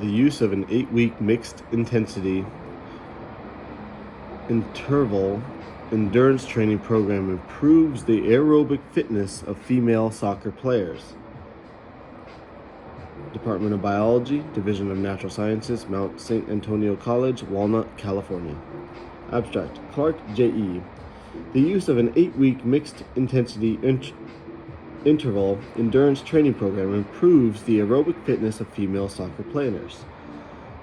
The use of an 8-week mixed intensity interval endurance training program improves the aerobic fitness of female soccer players. Department of Biology, Division of Natural Sciences, Mount St. Antonio College, Walnut, California. Abstract. Clark, J.E. The use of an 8-week mixed intensity interval endurance training program improves the aerobic fitness of female soccer players.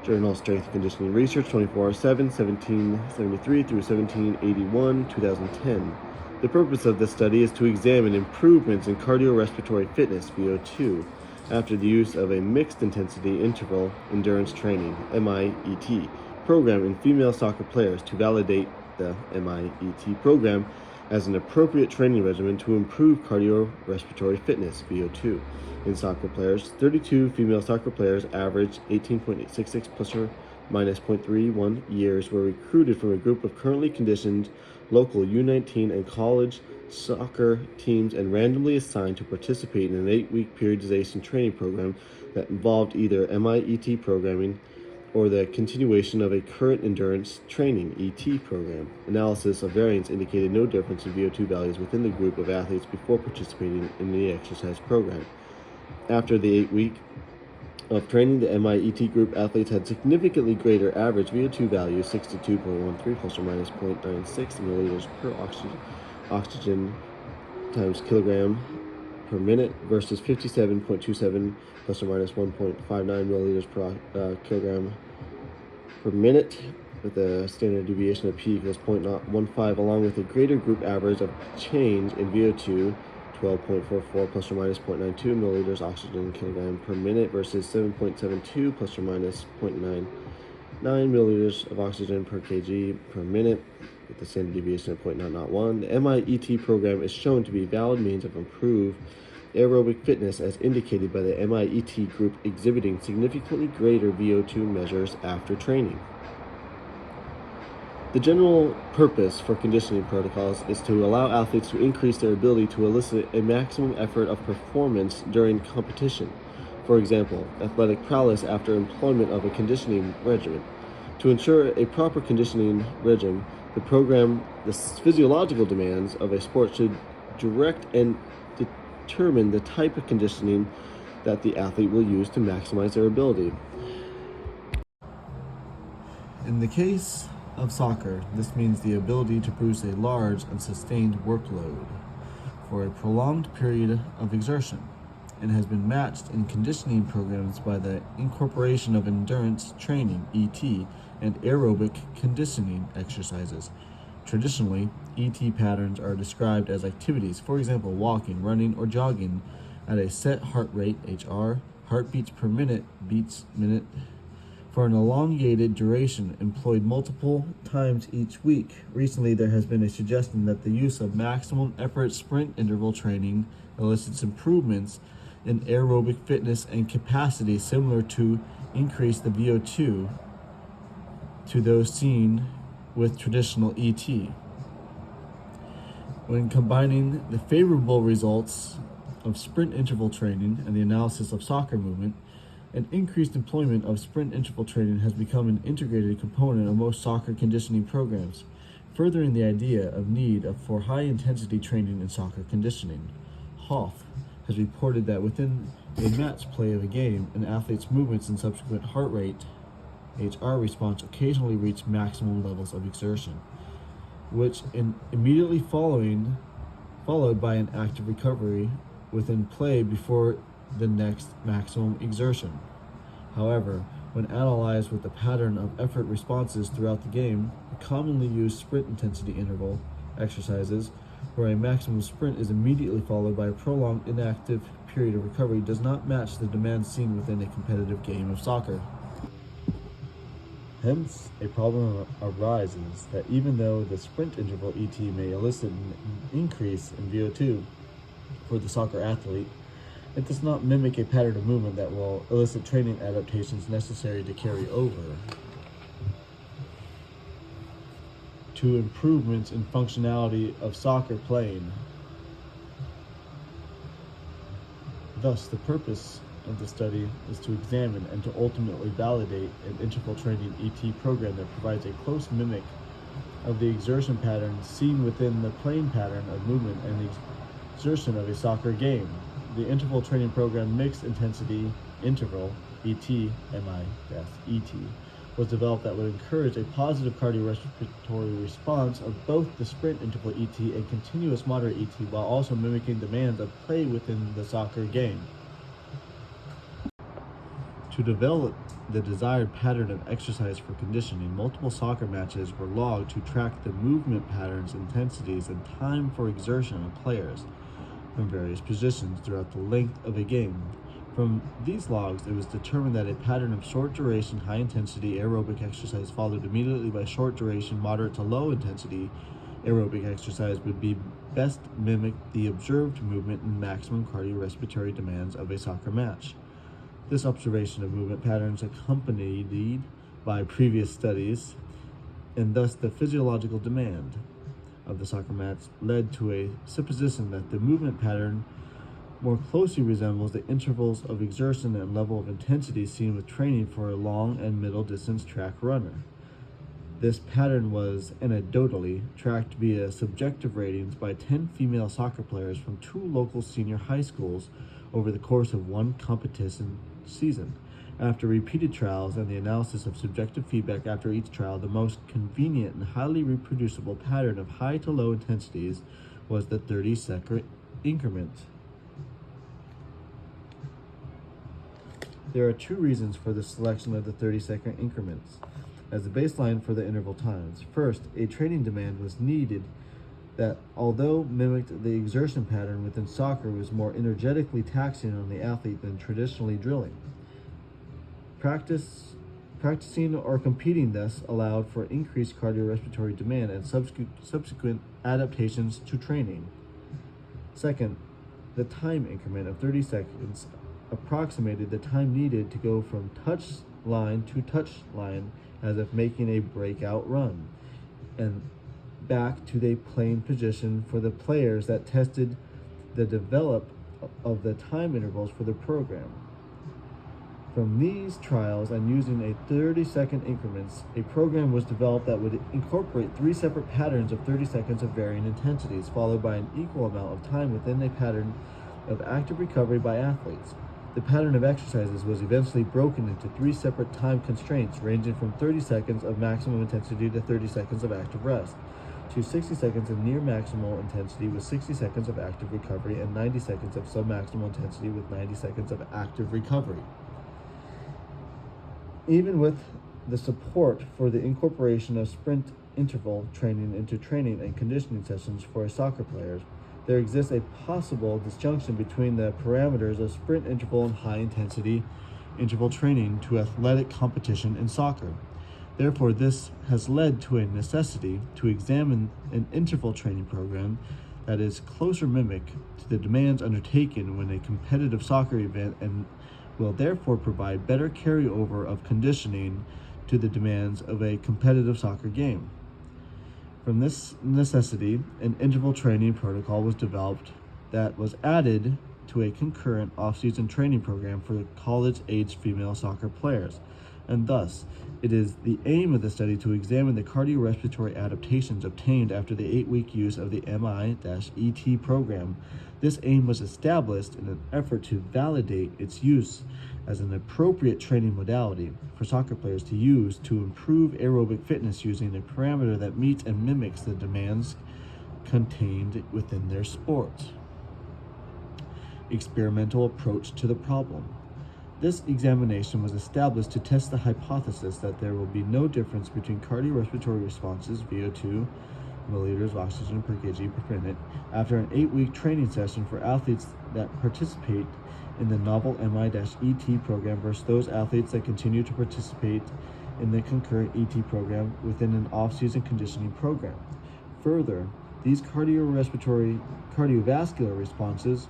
Journal Strength and Conditioning Research, 24/7, 1773 through 1781, 2010. The purpose of the study is to examine improvements in cardiorespiratory fitness, VO2, after the use of a mixed intensity interval endurance training, MIET, program in female soccer players to validate the MIET program as an appropriate training regimen to improve cardiorespiratory fitness, VO2. In soccer players, 32 female soccer players, average 18.66 plus or minus 0.31 years, were recruited from a group of currently conditioned local U19 and college soccer teams and randomly assigned to participate in an 8-week periodization training program that involved either MIET programming or the continuation of a current endurance training ET program. Analysis of variance indicated no difference in VO2 values within the group of athletes before participating in the exercise program. After the 8-week of training, the MIET group athletes had significantly greater average VO2 values, 62.13 plus or minus 0.96 milliliters per oxygen times kilogram per minute versus 57.27 plus or minus 1.59 milliliters per kilogram per minute, with a standard deviation of p equals 0.15, along with a greater group average of change in VO2, 12.44 plus or minus 0.92 milliliters oxygen kilogram per minute versus 7.72 plus or minus 0.99 milliliters of oxygen per kg per minute, with the standard deviation of 0.901. The MIET program is shown to be a valid means of improved aerobic fitness as indicated by the MIET group exhibiting significantly greater VO2 measures after training. The general purpose for conditioning protocols is to allow athletes to increase their ability to elicit a maximum effort of performance during competition. For example, athletic prowess after employment of a conditioning regimen. To ensure a proper conditioning regimen, the physiological demands of a sport should direct and determine the type of conditioning that the athlete will use to maximize their ability. In the case of soccer, this means the ability to produce a large and sustained workload for a prolonged period of exertion, and has been matched in conditioning programs by the incorporation of endurance training, ET, and aerobic conditioning exercises. Traditionally, ET patterns are described as activities, for example, walking, running, or jogging at a set heart rate, HR, heartbeats per minute, beats minute, for an elongated duration employed multiple times each week. Recently, there has been a suggestion that the use of maximum effort sprint interval training elicits improvements in aerobic fitness and capacity similar to increase the VO2 to those seen with traditional ET. When combining the favorable results of sprint interval training and the analysis of soccer movement, an increased employment of sprint interval training has become an integrated component of most soccer conditioning programs, furthering the idea of need for high-intensity training in soccer conditioning. Hoff has reported that within a match play of a game, an athlete's movements and subsequent heart rate, HR response occasionally reach maximum levels of exertion, which immediately followed by an active recovery within play before the next maximum exertion. However, when analyzed with the pattern of effort responses throughout the game, the commonly used sprint intensity interval exercises, where a maximum sprint is immediately followed by a prolonged inactive period of recovery, does not match the demands seen within a competitive game of soccer. Hence, a problem arises that even though the sprint interval ET may elicit an increase in VO2 for the soccer athlete, it does not mimic a pattern of movement that will elicit training adaptations necessary to carry over to improvements in functionality of soccer playing. Thus, the purpose of the study is to examine and to ultimately validate an interval training ET program that provides a close mimic of the exertion pattern seen within the playing pattern of movement and the exertion of a soccer game. The interval training program mixed intensity interval ET was developed that would encourage a positive cardiorespiratory response of both the sprint interval ET and continuous moderate ET while also mimicking demands of play within the soccer game. To develop the desired pattern of exercise for conditioning, multiple soccer matches were logged to track the movement patterns, intensities, and time for exertion of players from various positions throughout the length of a game. From these logs, it was determined that a pattern of short duration, high intensity aerobic exercise followed immediately by short duration, moderate to low intensity aerobic exercise would be best mimic the observed movement and maximum cardiorespiratory demands of a soccer match. This observation of movement patterns accompanied by previous studies, and thus the physiological demand of the soccer match led to a supposition that the movement pattern more closely resembles the intervals of exertion and level of intensity seen with training for a long and middle distance track runner. This pattern was anecdotally tracked via subjective ratings by 10 female soccer players from 2 local senior high schools over the course of one competition season. After repeated trials and the analysis of subjective feedback after each trial, the most convenient and highly reproducible pattern of high to low intensities was the 30-second increment. There are 2 reasons for the selection of the 30-second increments as the baseline for the interval times. First, a training demand was needed that, although mimicked the exertion pattern within soccer, was more energetically taxing on the athlete than traditionally drilling. Practicing or competing thus allowed for increased cardiorespiratory demand and subsequent adaptations to training. Second, the time increment of 30 seconds approximated the time needed to go from touch line to touch line as if making a breakout run, and back to the playing position for the players that tested the develop of the time intervals for the program. From these trials and using a 30-second increments, a program was developed that would incorporate 3 separate patterns of 30 seconds of varying intensities, followed by an equal amount of time within a pattern of active recovery by athletes. The pattern of exercises was eventually broken into 3 separate time constraints, ranging from 30 seconds of maximum intensity to 30 seconds of active rest, to 60 seconds of near maximal intensity with 60 seconds of active recovery, and 90 seconds of submaximal intensity with 90 seconds of active recovery. Even with the support for the incorporation of sprint interval training into training and conditioning sessions for soccer players, there exists a possible disjunction between the parameters of sprint interval and high-intensity interval training to athletic competition in soccer. Therefore, this has led to a necessity to examine an interval training program that is closer mimic to the demands undertaken when a competitive soccer event and will therefore provide better carryover of conditioning to the demands of a competitive soccer game. From this necessity, an interval training protocol was developed that was added to a concurrent off-season training program for college-aged female soccer players, and thus it is the aim of the study to examine the cardiorespiratory adaptations obtained after the 8-week use of the MI-ET program. This aim was established in an effort to validate its use as an appropriate training modality for soccer players to use to improve aerobic fitness using a parameter that meets and mimics the demands contained within their sport. Experimental approach to the problem. This examination was established to test the hypothesis that there will be no difference between cardiorespiratory responses, VO2, milliliters of oxygen per kg per minute, after an 8-week training session for athletes that participate in the novel MI-ET program versus those athletes that continue to participate in the concurrent ET program within an off-season conditioning program. Further, these cardiovascular responses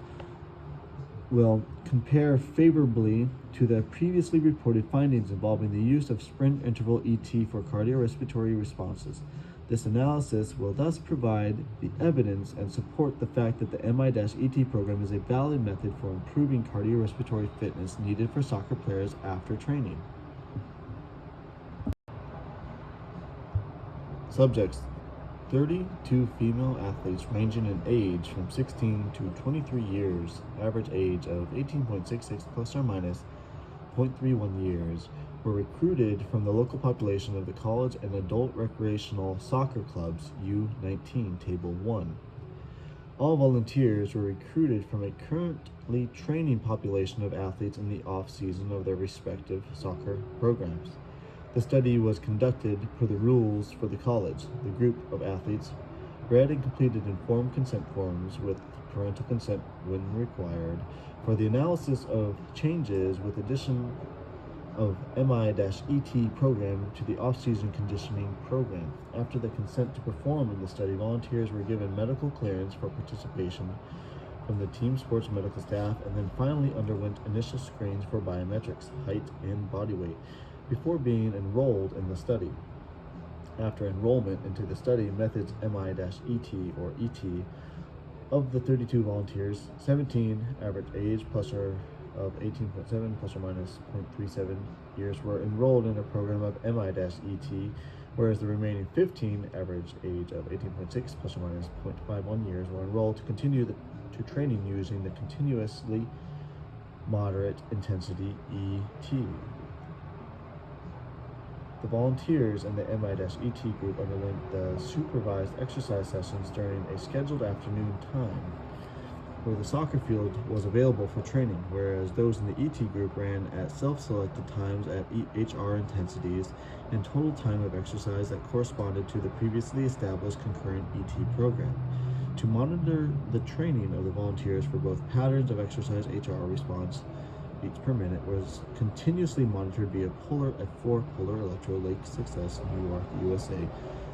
will compare favorably to the previously reported findings involving the use of sprint interval ET for cardiorespiratory responses. This analysis will thus provide the evidence and support the fact that the MI-ET program is a valid method for improving cardiorespiratory fitness needed for soccer players after training. Subjects: 32 female athletes ranging in age from 16 to 23 years, average age of 18.66 plus or minus 0.31 years, were recruited from the local population of the college and adult recreational soccer clubs U19 Table 1. All volunteers were recruited from a currently training population of athletes in the off-season of their respective soccer programs. The study was conducted per the rules for the college. The group of athletes read and completed informed consent forms with parental consent when required for the analysis of changes with addition of MI-ET program to the off-season conditioning program. After the consent to perform in the study, volunteers were given medical clearance for participation from the team sports medical staff and then finally underwent initial screens for biometrics, height, and body weight before being enrolled in the study. After enrollment into the study methods MI-ET or ET, of the 32 volunteers, 17 average age of 18.7 plus or minus 0.37 years were enrolled in a program of MI-ET, whereas the remaining 15 average age of 18.6 plus or minus 0.51 years were enrolled to continue to training using the continuously moderate intensity ET. The volunteers in the MI-ET group underwent the supervised exercise sessions during a scheduled afternoon time, where the soccer field was available for training, whereas those in the ET group ran at self-selected times at HR intensities and total time of exercise that corresponded to the previously established concurrent ET program. To monitor the training of the volunteers for both patterns of exercise HR response beats per minute was continuously monitored via Polar F4 Polar Electro Lake Success, New York, USA,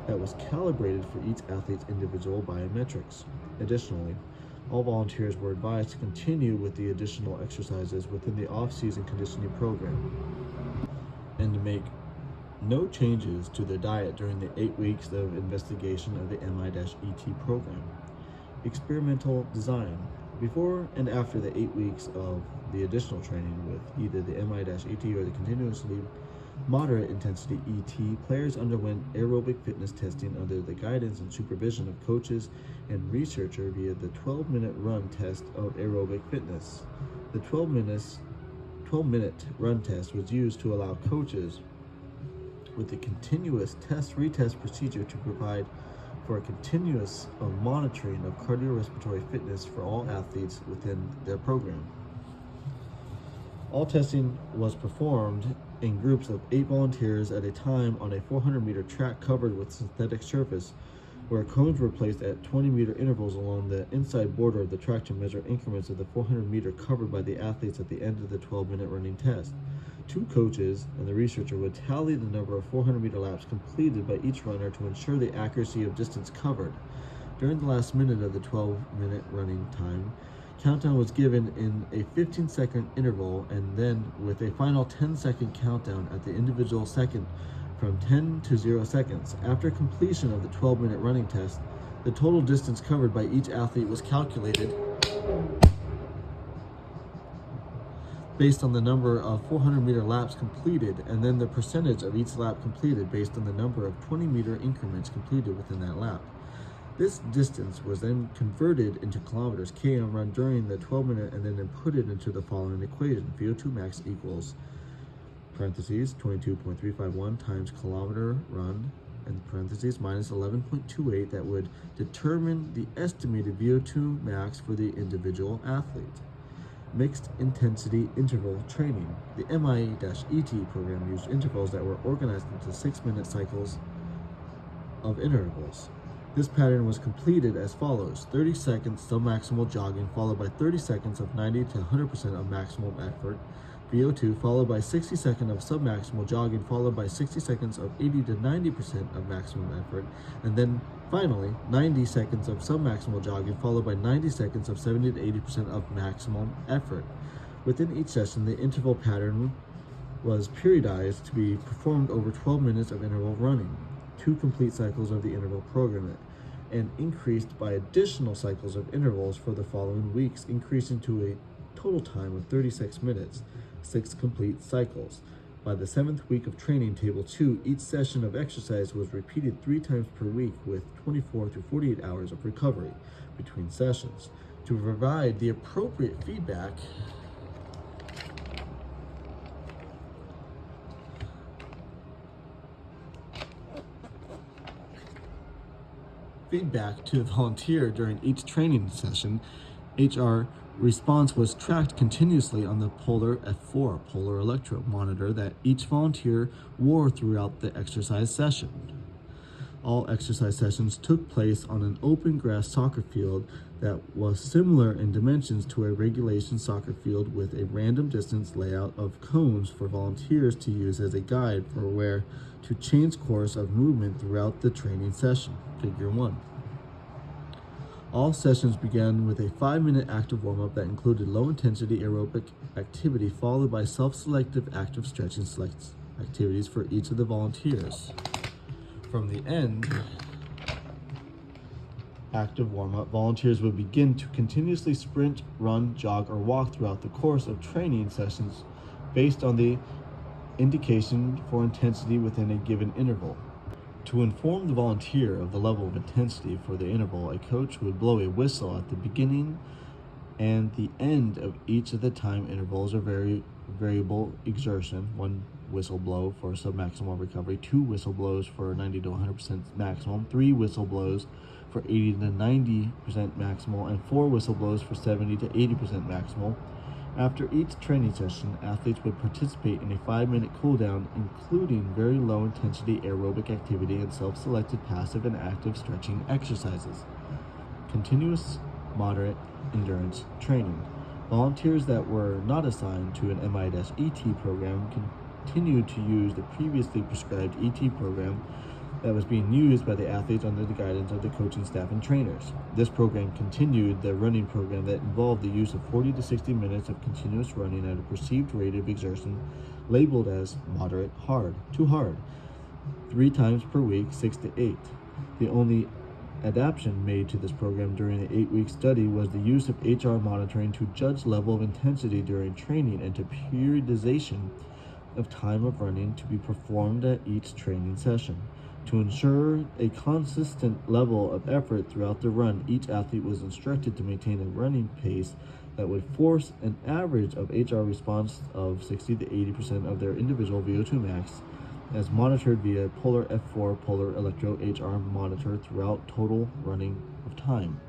that was calibrated for each athlete's individual biometrics. Additionally, all volunteers were advised to continue with the additional exercises within the off-season conditioning program and to make no changes to their diet during the 8 weeks of investigation of the MI-ET program. Experimental design. Before and after the 8 weeks of the additional training with either the MI-ET or the continuously moderate intensity ET, players underwent aerobic fitness testing under the guidance and supervision of coaches and researcher via the 12-minute run test of aerobic fitness. The 12-minute run test was used to allow coaches with a continuous test-retest procedure to provide for a continuous monitoring of cardiorespiratory fitness for all athletes within their program. All testing was performed in groups of 8 volunteers at a time on a 400-meter track covered with synthetic surface, where cones were placed at 20-meter intervals along the inside border of the track to measure increments of the 400-meter covered by the athletes at the end of the 12-minute running test. 2 coaches and the researcher would tally the number of 400-meter laps completed by each runner to ensure the accuracy of distance covered. During the last minute of the 12-minute running time, countdown was given in a 15-second interval and then with a final 10-second countdown at the individual second from 10 to 0 seconds. After completion of the 12-minute running test, the total distance covered by each athlete was calculated based on the number of 400-meter laps completed and then the percentage of each lap completed based on the number of 20-meter increments completed within that lap. This distance was then converted into kilometers km run during the 12-minute and then inputted into the following equation. VO2 max equals parentheses 22.351 times kilometer run and parentheses minus 11.28 that would determine the estimated VO2 max for the individual athlete. Mixed intensity interval training. The MI-ET program used intervals that were organized into 6-minute cycles of intervals. This pattern was completed as follows: 30 seconds submaximal jogging followed by 30 seconds of 90 to 100% of maximum effort, VO2 followed by 60 seconds of submaximal jogging followed by 60 seconds of 80 to 90% of maximum effort, and then finally 90 seconds of submaximal jogging followed by 90 seconds of 70 to 80% of maximum effort. Within each session, the interval pattern was periodized to be performed over 12 minutes of interval running. 2 complete cycles of the interval program and increased by additional cycles of intervals for the following weeks, increasing to a total time of 36 minutes, 6 complete cycles. By the 7th week of training, Table 2, each session of exercise was repeated 3 times per week with 24 to 48 hours of recovery between sessions. To provide the appropriate feedback to the volunteer during each training session, HR response was tracked continuously on the polar F4 polar electrode monitor that each volunteer wore throughout the exercise session. All exercise sessions took place on an open grass soccer field that was similar in dimensions to a regulation soccer field with a random distance layout of cones for volunteers to use as a guide for where to change course of movement throughout the training session. Figure 1. All sessions began with a 5-minute active warm-up that included low-intensity aerobic activity followed by self-selective active stretching activities for each of the volunteers. From the end active warm-up, volunteers would begin to continuously sprint, run, jog, or walk throughout the course of training sessions based on the indication for intensity within a given interval. To inform the volunteer of the level of intensity for the interval, a coach would blow a whistle at the beginning and the end of each of the time intervals or variable exertion, 1 whistle blow for submaximal recovery, 2 whistle blows for 90 to 100% maximum, 3 whistle blows for 80 to 90% maximal, and 4 whistle blows for 70 to 80% maximal. After each training session, athletes would participate in a 5-minute cooldown, including very low-intensity aerobic activity and self-selected passive and active stretching exercises. Continuous moderate endurance training. Volunteers that were not assigned to an MI-ET program continued to use the previously prescribed ET program that was being used by the athletes under the guidance of the coaching staff and trainers. This program continued the running program that involved the use of 40 to 60 minutes of continuous running at a perceived rate of exertion labeled as moderate to hard, 3 times per week, 6 to 8. The only adaptation made to this program during the 8-week study was the use of HR monitoring to judge level of intensity during training and to periodization of time of running to be performed at each training session. To ensure a consistent level of effort throughout the run, each athlete was instructed to maintain a running pace that would force an average of HR response of 60 to 80% of their individual VO2 max, as monitored via polar F4 polar electro HR monitor throughout total running of time.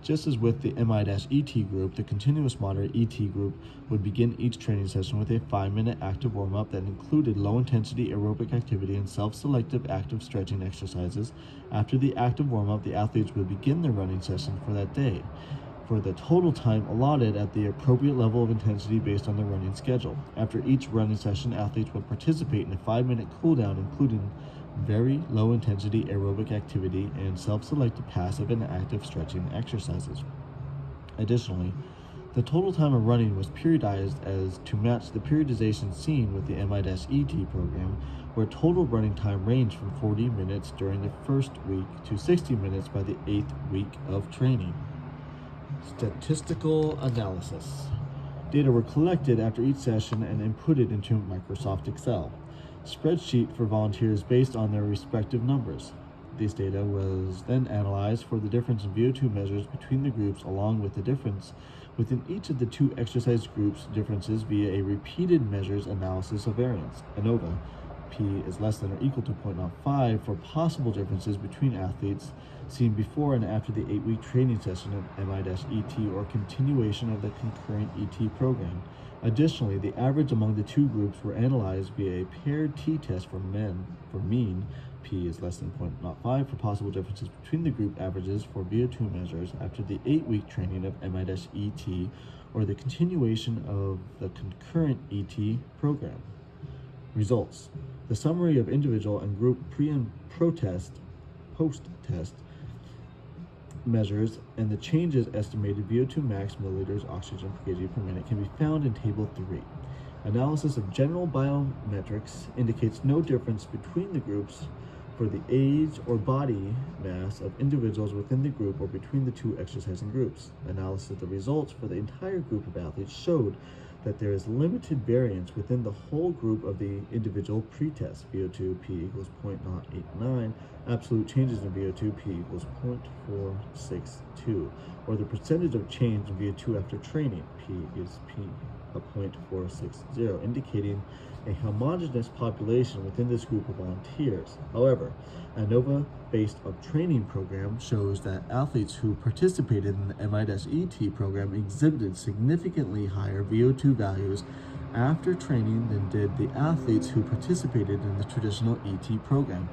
Just as with the MI-ET group, the continuous moderate ET group would begin each training session with a 5-minute active warm-up that included low-intensity aerobic activity and self-selective active stretching exercises. After the active warm-up, the athletes would begin their running session for that day, for the total time allotted at the appropriate level of intensity based on the running schedule. After each running session, athletes would participate in a 5-minute cooldown, including very low-intensity aerobic activity and self-selected passive and active stretching exercises. Additionally, the total time of running was periodized as to match the periodization seen with the MI-ET program, where total running time ranged from 40 minutes during the first week to 60 minutes by the 8th week of training. Statistical analysis. Data were collected after each session and inputted into Microsoft Excel spreadsheet for volunteers based on their respective numbers. This data was then analyzed for the difference in VO2 measures between the groups, along with the difference within each of the 2 exercise groups differences via a repeated measures analysis of variance, ANOVA. P is less than or equal to 0.05 for possible differences between athletes seen before and after the 8-week training session of MI-ET or continuation of the concurrent ET program. Additionally, the average among the 2 groups were analyzed via a paired t-test for mean. P is less than 0.05 for possible differences between the group averages for VO2 measures after the 8-week training of MI-ET or the continuation of the concurrent ET program. Results. The summary of individual and group pre- and post-test measures and the changes estimated VO2 max milliliters oxygen per kg per minute can be found in Table 3. Analysis of general biometrics indicates no difference between the groups for the age or body mass of individuals within the group or between the two exercising groups. Analysis of the results for the entire group of athletes showed that there is limited variance within the whole group of the individual pretest. VO2 P equals 0.089, absolute changes in VO2 P equals 0.462, or the percentage of change in VO2 after training. P is P of 0.460, indicating a homogeneous population within this group of volunteers. However, a ANOVA-based training program shows that athletes who participated in the MI-ET program exhibited significantly higher VO2 values after training than did the athletes who participated in the traditional ET program.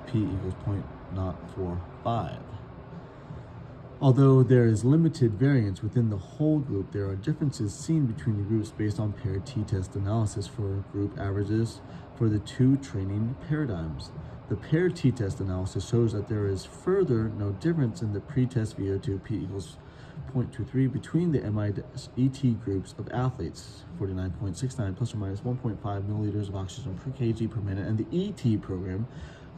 P equals 0.045. Although there is limited variance within the whole group, there are differences seen between the groups based on paired t-test analysis for group averages for the two training paradigms. The paired t-test analysis shows that there is further no difference in the pre-test VO2 P equals 0.23 between the MI-ET groups of athletes, 49.69 plus or minus 1.5 milliliters of oxygen per kg per minute, and the ET program,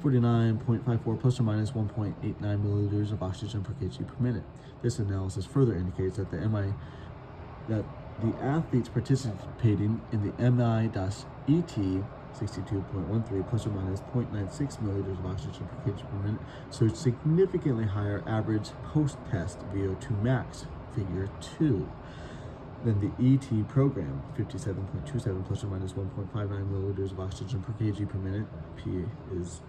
49.54 plus or minus 1.89 milliliters of oxygen per kg per minute. This analysis further indicates that the athletes participating in the MI-ET 62.13 plus or minus 0.96 milliliters of oxygen per kg per minute showed significantly higher average post-test VO2 max, figure 2, than the ET program, 57.27 plus or minus 1.59 milliliters of oxygen per kg per minute. P is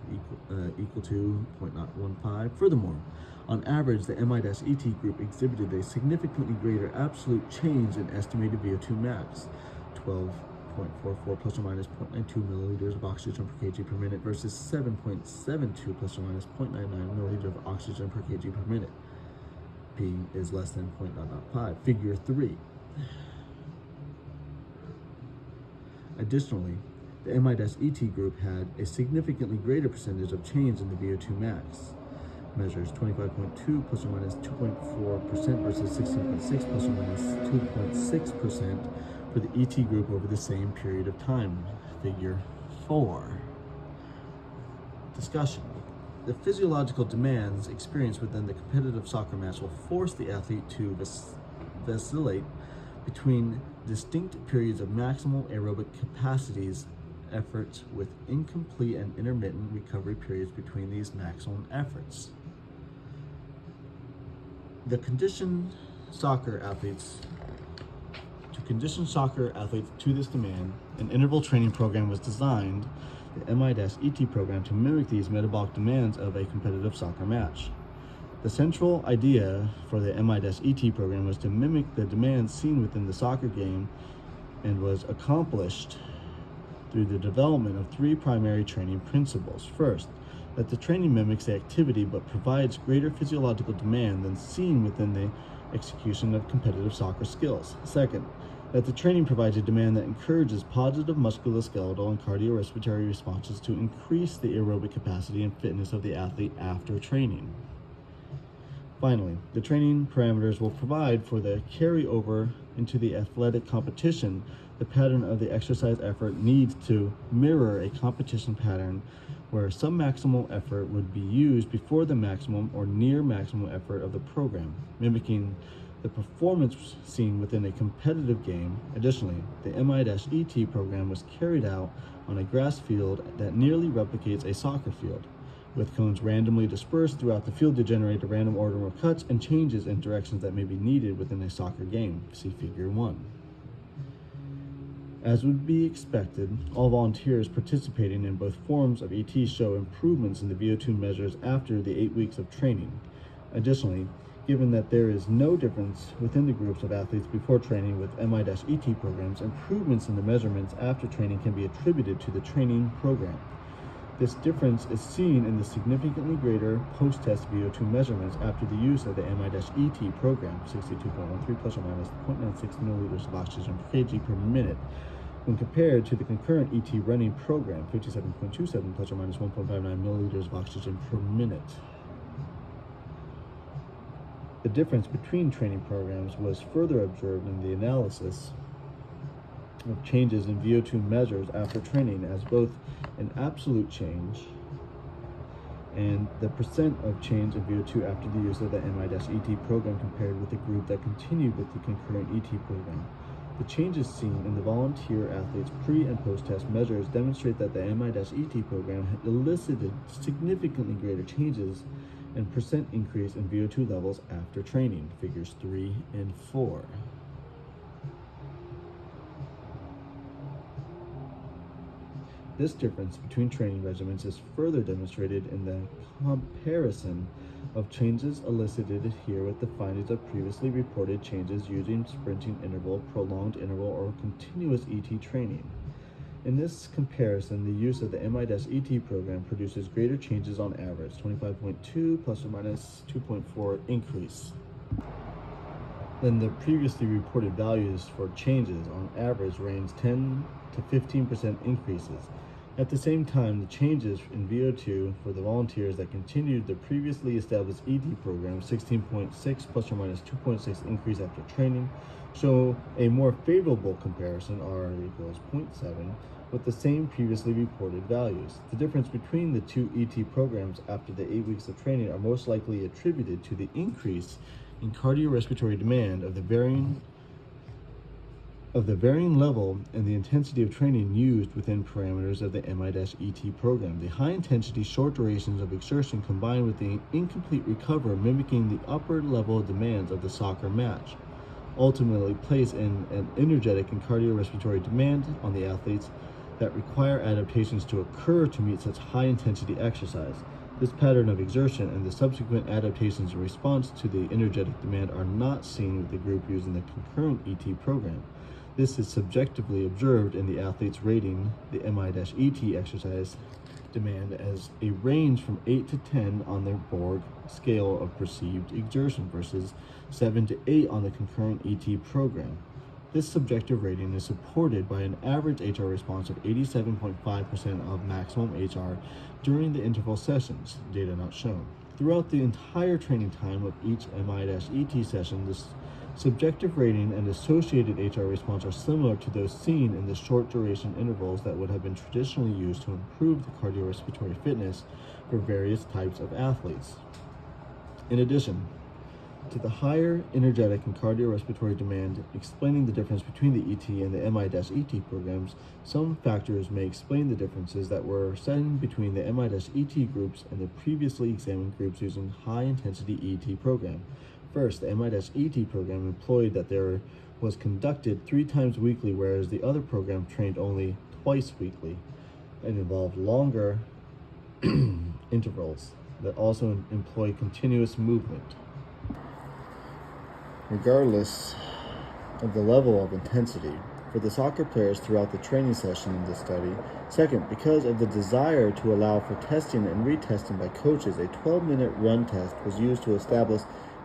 equal to 0.015. Furthermore, on average, the MI-ET group exhibited a significantly greater absolute change in estimated VO2 max, 12.44 plus or minus 0.92 milliliters of oxygen per kg per minute versus 7.72 plus or minus 0.99 milliliters of oxygen per kg per minute. P is less than 0.005. Figure 3. Additionally, the MI-ET group had a significantly greater percentage of change in the VO2 max. Measures 25.2 plus or minus 2.4% versus 16.6 plus or minus 2.6% for the ET group over the same period of time. Figure 4. Discussion. The physiological demands experienced within the competitive soccer match will force the athlete to vacillate between distinct periods of maximal aerobic capacities efforts with incomplete and intermittent recovery periods between these maximum efforts. To condition soccer athletes to this demand, an interval training program was designed, the MI-ET program, to mimic these metabolic demands of a competitive soccer match. The central idea for the MI-ET program was to mimic the demands seen within the soccer game and was accomplished through the development of three primary training principles. First, that the training mimics the activity but provides greater physiological demand than seen within the execution of competitive soccer skills. Second, that the training provides a demand that encourages positive musculoskeletal and cardiorespiratory responses to increase the aerobic capacity and fitness of the athlete after training. Finally, the training parameters will provide for the carryover into the athletic competition. The pattern of the exercise effort needs to mirror a competition pattern where some maximal effort would be used before the maximum or near maximum effort of the program, mimicking the performance seen within a competitive game. Additionally, the MI-ET program was carried out on a grass field that nearly replicates a soccer field, with cones randomly dispersed throughout the field to generate a random order of cuts and changes in directions that may be needed within a soccer game. See Figure 1. As would be expected, all volunteers participating in both forms of ET show improvements in the VO2 measures after the 8 weeks of training. Additionally, given that there is no difference within the groups of athletes before training with MI-ET programs, improvements in the measurements after training can be attributed to the training program. This difference is seen in the significantly greater post-test VO2 measurements after the use of the MI-ET program, 62.13 plus or minus 0.96 milliliters of oxygen per kg per minute, when compared to the concurrent ET running program, 57.27 plus or minus 1.59 milliliters of oxygen per minute. The difference between training programs was further observed in the analysis of changes in VO2 measures after training as both an absolute change and the percent of change in VO2 after the use of the MI-ET program compared with the group that continued with the concurrent ET program. The changes seen in the volunteer athletes' pre- and post-test measures demonstrate that the MI-ET program had elicited significantly greater changes and percent increase in VO2 levels after training, figures 3 and 4. This difference between training regimens is further demonstrated in the comparison of changes elicited here with the findings of previously reported changes using sprinting interval, prolonged interval, or continuous ET training. In this comparison, the use of the MI-ET program produces greater changes on average, 25.2 plus or minus 2.4 increase, than the previously reported values for changes on average range 10 to 15% increases. At the same time, the changes in VO2 for the volunteers that continued the previously established ET program, 16.6 plus or minus 2.6 increase after training, show a more favorable comparison, R equals 0.7, with the same previously reported values. The difference between the two ET programs after the 8 weeks of training are most likely attributed to the increase in cardiorespiratory demand of the varying level and the intensity of training used within parameters of the MI-ET program. The high intensity, short durations of exertion combined with the incomplete recovery mimicking the upper level demands of the soccer match ultimately place in an energetic and cardiorespiratory demand on the athletes that require adaptations to occur to meet such high intensity exercise. This pattern of exertion and the subsequent adaptations in response to the energetic demand are not seen with the group using the concurrent ET program. This is subjectively observed in the athletes rating the MI-ET exercise demand as a range from 8 to 10 on the Borg scale of perceived exertion versus 7 to 8 on the concurrent ET program. This subjective rating is supported by an average HR response of 87.5% of maximum HR during the interval sessions, data not shown. Throughout the entire training time of each MI-ET session, this subjective rating and associated HR response are similar to those seen in the short duration intervals that would have been traditionally used to improve the cardiorespiratory fitness for various types of athletes. In addition to the higher energetic and cardiorespiratory demand explaining the difference between the ET and the MI-ET programs, some factors may explain the differences that were seen between the MI-ET groups and the previously examined groups using high-intensity ET program. First, the MI-ET program employed that there was conducted 3 times weekly, whereas the other program trained only twice weekly and involved longer intervals that also employ continuous movement, regardless of the level of intensity, for the soccer players throughout the training session in this study. Second, because of the desire to allow for testing and retesting by coaches, a 12-minute run test was used to establish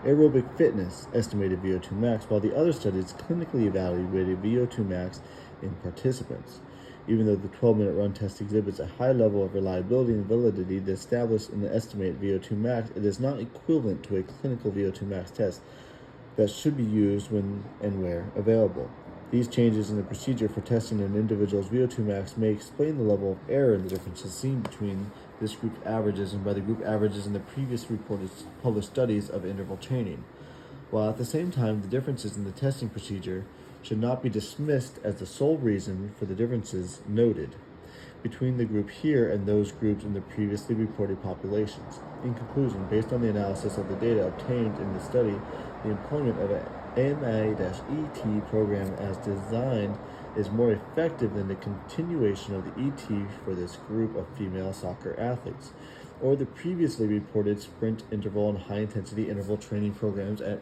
aerobic fitness, estimated VO2 max, while the other studies clinically evaluated VO2 max in participants. Even though the 12-minute run test exhibits a high level of reliability and validity to establish an estimated VO2 max, it is not equivalent to a clinical VO2 max test that should be used when and where available. These changes in the procedure for testing an individual's VO2 max may explain the level of error in the differences seen between this group's averages and by the group averages in the previous reported published studies of interval training, while at the same time the differences in the testing procedure should not be dismissed as the sole reason for the differences noted between the group here and those groups in the previously reported populations. In conclusion, based on the analysis of the data obtained in the study, the employment of an MI-ET program as designed is more effective than the continuation of the ET for this group of female soccer athletes, or the previously reported sprint interval and high-intensity interval training programs at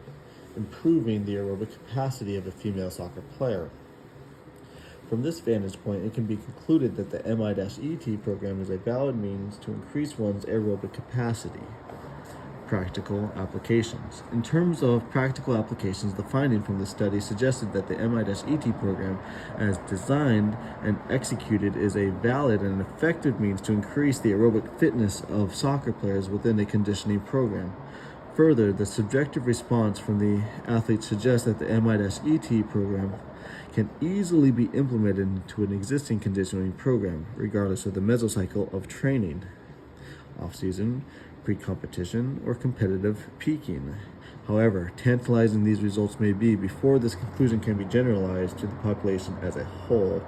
improving the aerobic capacity of a female soccer player. From this vantage point, it can be concluded that the MI-ET program is a valid means to increase one's aerobic capacity. Practical applications. In terms of practical applications, the finding from the study suggested that the MI-ET program, as designed and executed, is a valid and effective means to increase the aerobic fitness of soccer players within a conditioning program. Further, the subjective response from the athletes suggests that the MI-ET program can easily be implemented into an existing conditioning program, regardless of the mesocycle of training. off-season, pre-competition, or competitive peaking. However, tantalizing these results may be, before this conclusion can be generalized to the population as a whole,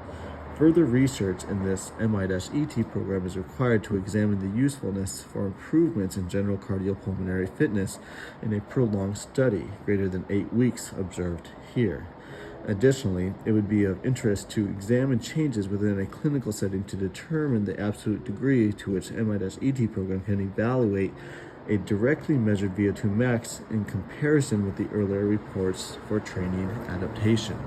further research in this MI-ET program is required to examine the usefulness for improvements in general cardiopulmonary fitness in a prolonged study, greater than 8 weeks observed here. Additionally, it would be of interest to examine changes within a clinical setting to determine the absolute degree to which MI-ET program can evaluate a directly measured VO2 max in comparison with the earlier reports for training adaptation.